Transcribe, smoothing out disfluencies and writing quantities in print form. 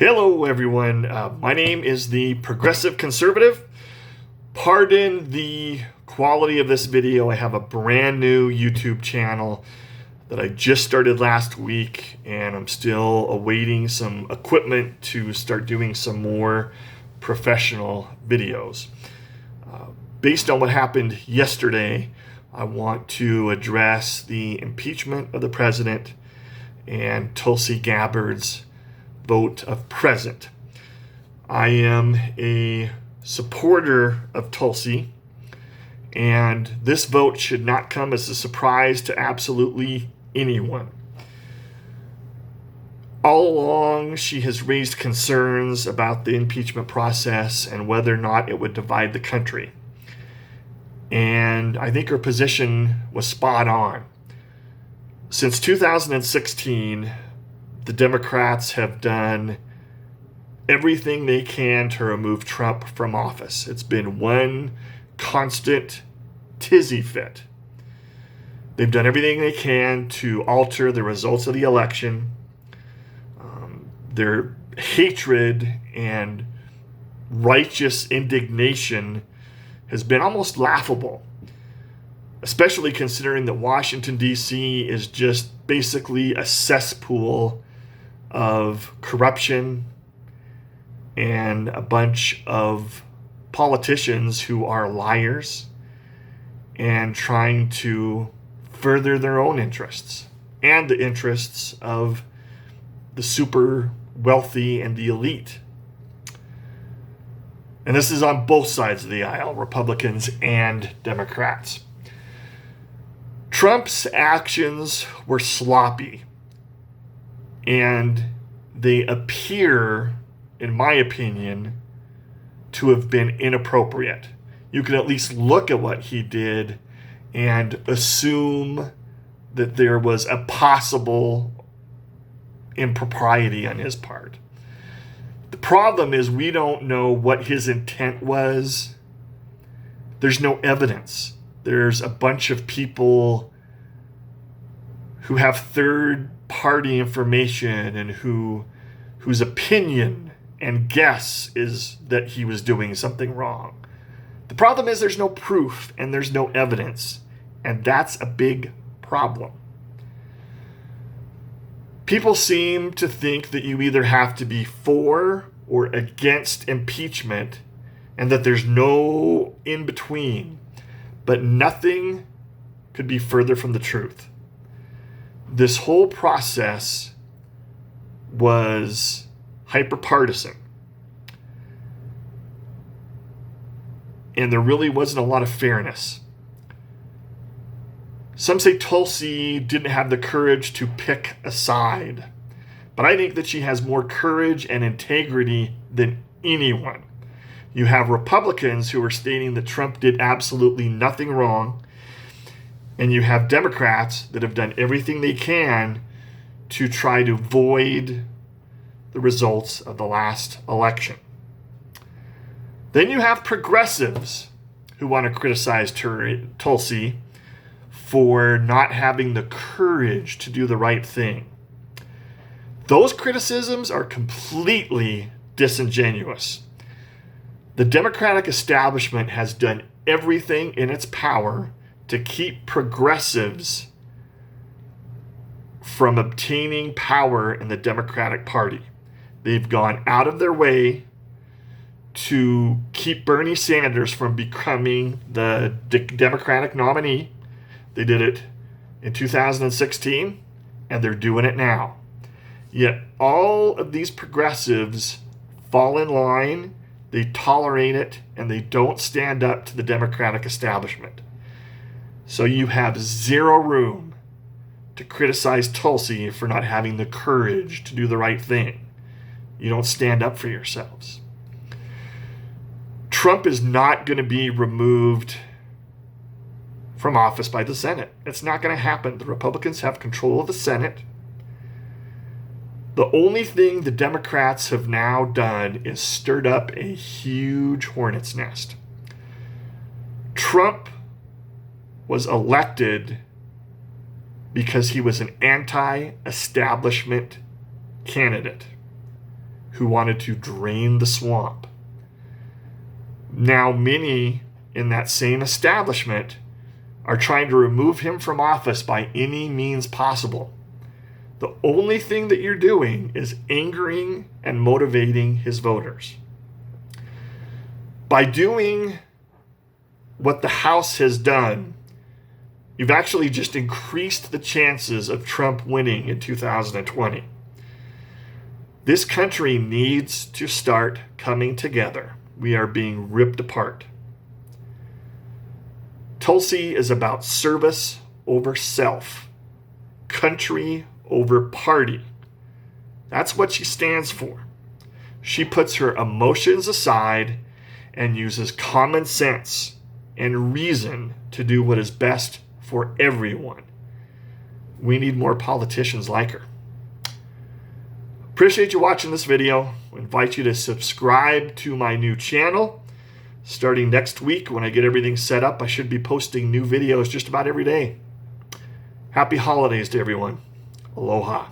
Hello, everyone. My name is the Progressive Conservative. Pardon the quality of this video. I have a brand new YouTube channel that I just started last week, and I'm still awaiting some equipment to start doing some more professional videos. Based on what happened yesterday, I want to address the impeachment of the president and Tulsi Gabbard's vote of present. I am a supporter of Tulsi, and this vote should not come as a surprise to absolutely anyone. All along, she has raised concerns about the impeachment process and whether or not it would divide the country. And I think her position was spot on. Since 2016, the Democrats have done everything they can to remove Trump from office. It's been one constant tizzy fit. They've done everything they can to alter the results of the election. Their hatred and righteous indignation has been almost laughable, especially considering that Washington, D.C. is just basically a cesspool of corruption and a bunch of politicians who are liars and trying to further their own interests and the interests of the super wealthy and the elite. And this is on both sides of the aisle, Republicans and Democrats. Trump's actions were sloppy, and they appear, in my opinion, to have been inappropriate. You can at least look at what he did and assume that there was a possible impropriety on his part. The problem is we don't know what his intent was. There's no evidence. There's a bunch of people who have third-party information and whose opinion and guess is that he was doing something wrong. The problem is there's no proof and there's no evidence, and that's a big problem. People seem to think that you either have to be for or against impeachment and that there's no in-between. But nothing could be further from the truth. This whole process was hyper-partisan. And there really wasn't a lot of fairness. Some say Tulsi didn't have the courage to pick a side. But I think that she has more courage and integrity than anyone. You have Republicans who are stating that Trump did absolutely nothing wrong. And you have Democrats that have done everything they can to try to void the results of the last election. Then you have progressives who want to criticize Tulsi for not having the courage to do the right thing. Those criticisms are completely disingenuous. The Democratic establishment has done everything in its power to keep progressives from obtaining power in the Democratic Party. They've gone out of their way to keep Bernie Sanders from becoming the Democratic nominee. They did it in 2016, and they're doing it now. Yet all of these progressives fall in line, they tolerate it, and they don't stand up to the Democratic establishment. So you have zero room to criticize Tulsi for not having the courage to do the right thing. You don't stand up for yourselves. Trump is not going to be removed from office by the Senate. It's not going to happen. The Republicans have control of the Senate. The only thing the Democrats have now done is stirred up a huge hornet's nest. Trump was elected because he was an anti-establishment candidate. who wanted to drain the swamp. Now, many in that same establishment are trying to remove him from office by any means possible. The only thing that you're doing is angering and motivating his voters. By doing what the House has done, you've actually just increased the chances of Trump winning in 2020. This country needs to start coming together. We are being ripped apart. Tulsi is about service over self, country over party. That's what she stands for. She puts her emotions aside and uses common sense and reason to do what is best for everyone. We need more politicians like her. Appreciate you watching this video. I invite you to subscribe to my new channel. Starting next week, when I get everything set up, I should be posting new videos just about every day. Happy holidays to everyone. Aloha.